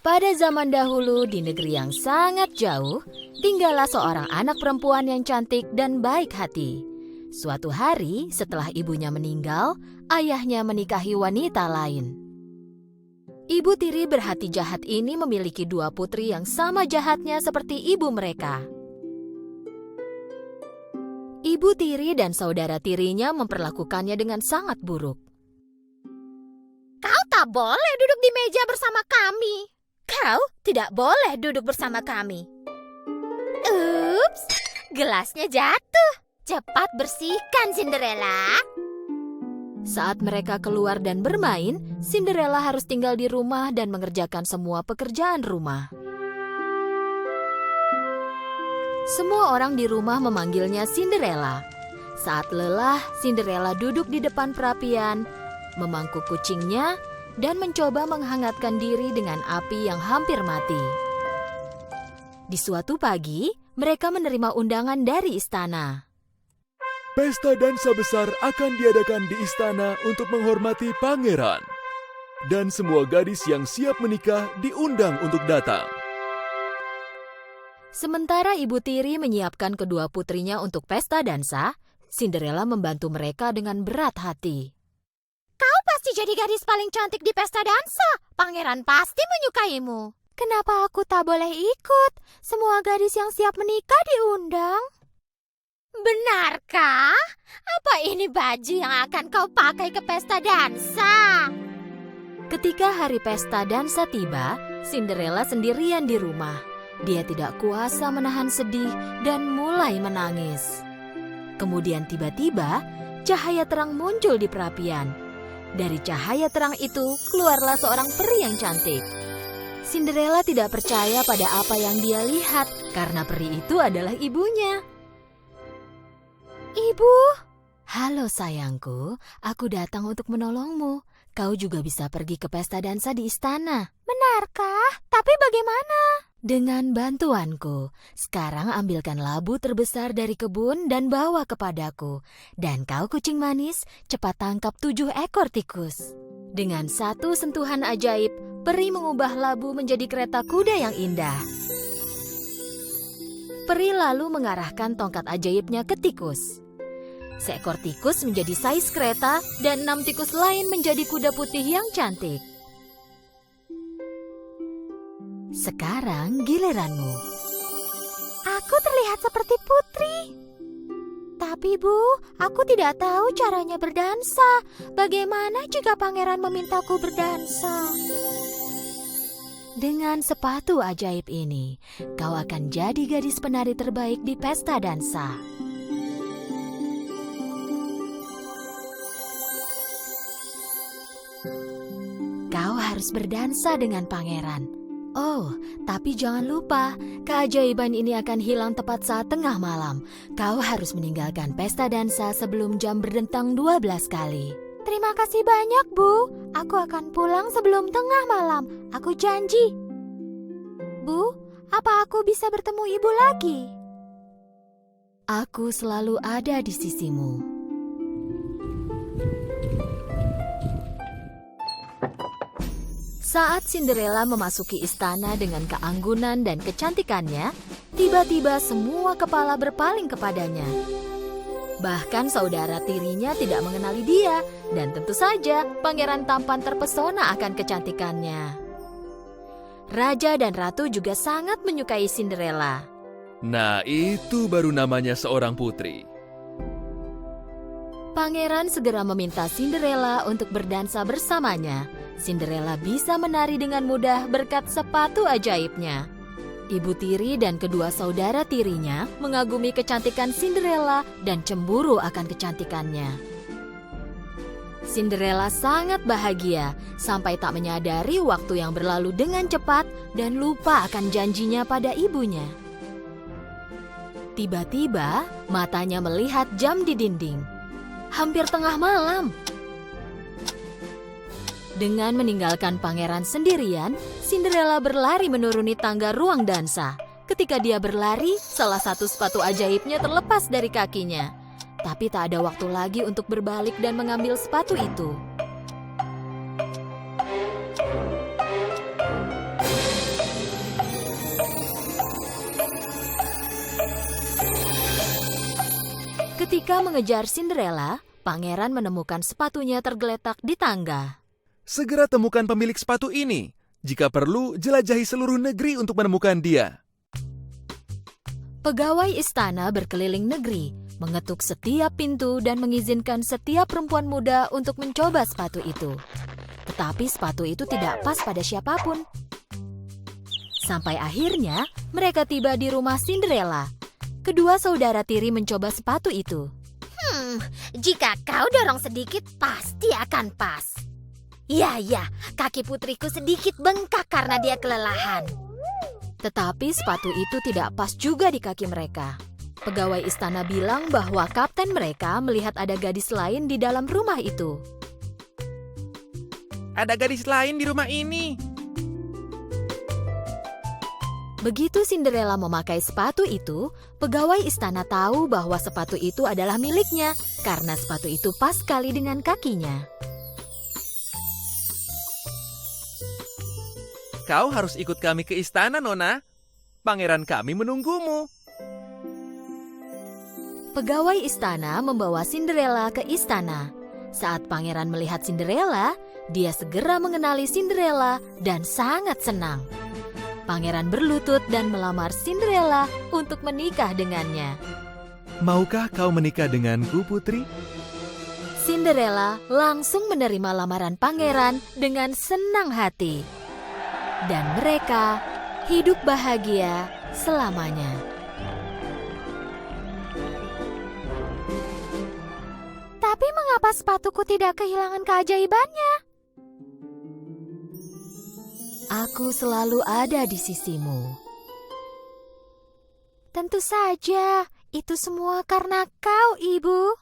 Pada zaman dahulu di negeri yang sangat jauh, tinggallah seorang anak perempuan yang cantik dan baik hati. Suatu hari setelah ibunya meninggal, ayahnya menikahi wanita lain. Ibu tiri berhati jahat ini memiliki dua putri yang sama jahatnya seperti ibu mereka. Ibu tiri dan saudara tirinya memperlakukannya dengan sangat buruk. Kau tak boleh duduk di meja bersama kami. Kau tidak boleh duduk bersama kami. Ups, gelasnya jatuh. Cepat bersihkan, Cinderella. Saat mereka keluar dan bermain, Cinderella harus tinggal di rumah dan mengerjakan semua pekerjaan rumah. Semua orang di rumah memanggilnya Cinderella. Saat lelah, Cinderella duduk di depan perapian, memangku kucingnya, dan mencoba menghangatkan diri dengan api yang hampir mati. Di suatu pagi, mereka menerima undangan dari istana. Pesta dansa besar akan diadakan di istana untuk menghormati pangeran. Dan semua gadis yang siap menikah diundang untuk datang. Sementara ibu tiri menyiapkan kedua putrinya untuk pesta dansa, Cinderella membantu mereka dengan berat hati. Kau pasti jadi gadis paling cantik di pesta dansa. Pangeran pasti menyukaimu. Kenapa aku tak boleh ikut? Semua gadis yang siap menikah diundang. Benarkah? Apa ini baju yang akan kau pakai ke pesta dansa? Ketika hari pesta dansa tiba, Cinderella sendirian di rumah. Dia tidak kuasa menahan sedih dan mulai menangis. Kemudian tiba-tiba, cahaya terang muncul di perapian. Dari cahaya terang itu, keluarlah seorang peri yang cantik. Cinderella tidak percaya pada apa yang dia lihat, karena peri itu adalah ibunya. Ibu? Halo sayangku, aku datang untuk menolongmu. Kau juga bisa pergi ke pesta dansa di istana. Benarkah? Tapi bagaimana? Dengan bantuanku, sekarang ambilkan labu terbesar dari kebun dan bawa kepadaku. Dan kau kucing manis, cepat tangkap 7 ekor tikus. Dengan satu sentuhan ajaib, peri mengubah labu menjadi kereta kuda yang indah. Peri lalu mengarahkan tongkat ajaibnya ke tikus. Seekor tikus menjadi sais kereta dan 6 tikus lain menjadi kuda putih yang cantik. Sekarang giliranmu. Aku terlihat seperti putri. Tapi Bu, aku tidak tahu caranya berdansa. Bagaimana jika pangeran memintaku berdansa? Dengan sepatu ajaib ini, kau akan jadi gadis penari terbaik di pesta dansa. Kau harus berdansa dengan pangeran. Oh, tapi jangan lupa, keajaiban ini akan hilang tepat saat tengah malam. Kau harus meninggalkan pesta dansa sebelum jam berdentang 12 kali. Terima kasih banyak, Bu. Aku akan pulang sebelum tengah malam. Aku janji. Bu, apa aku bisa bertemu Ibu lagi? Aku selalu ada di sisimu. Saat Cinderella memasuki istana dengan keanggunan dan kecantikannya, tiba-tiba semua kepala berpaling kepadanya. Bahkan saudara tirinya tidak mengenali dia, dan tentu saja pangeran tampan terpesona akan kecantikannya. Raja dan ratu juga sangat menyukai Cinderella. Nah, itu baru namanya seorang putri. Pangeran segera meminta Cinderella untuk berdansa bersamanya. Cinderella bisa menari dengan mudah berkat sepatu ajaibnya. Ibu tiri dan kedua saudara tirinya mengagumi kecantikan Cinderella dan cemburu akan kecantikannya. Cinderella sangat bahagia sampai tak menyadari waktu yang berlalu dengan cepat dan lupa akan janjinya pada ibunya. Tiba-tiba matanya melihat jam di dinding. Hampir tengah malam. Dengan meninggalkan pangeran sendirian, Cinderella berlari menuruni tangga ruang dansa. Ketika dia berlari, salah satu sepatu ajaibnya terlepas dari kakinya. Tapi tak ada waktu lagi untuk berbalik dan mengambil sepatu itu. Ketika mengejar Cinderella, pangeran menemukan sepatunya tergeletak di tangga. Segera temukan pemilik sepatu ini. Jika perlu, jelajahi seluruh negeri untuk menemukan dia. Pegawai istana berkeliling negeri, mengetuk setiap pintu dan mengizinkan setiap perempuan muda untuk mencoba sepatu itu. Tetapi sepatu itu tidak pas pada siapapun. Sampai akhirnya, mereka tiba di rumah Cinderella. Kedua saudara tiri mencoba sepatu itu. Jika kau dorong sedikit, pasti akan pas. Ya, kaki putriku sedikit bengkak karena dia kelelahan. Tetapi sepatu itu tidak pas juga di kaki mereka. Pegawai istana bilang bahwa kapten mereka melihat ada gadis lain di dalam rumah itu. Ada gadis lain di rumah ini. Begitu Cinderella memakai sepatu itu, pegawai istana tahu bahwa sepatu itu adalah miliknya karena sepatu itu pas sekali dengan kakinya. Kau harus ikut kami ke istana, Nona. Pangeran kami menunggumu. Pegawai istana membawa Cinderella ke istana. Saat pangeran melihat Cinderella, dia segera mengenali Cinderella dan sangat senang. Pangeran berlutut dan melamar Cinderella untuk menikah dengannya. Maukah kau menikah denganku, putri? Cinderella langsung menerima lamaran pangeran dengan senang hati. Dan mereka hidup bahagia selamanya. Tapi mengapa sepatuku tidak kehilangan keajaibannya? Aku selalu ada di sisimu. Tentu saja, itu semua karena kau, Ibu.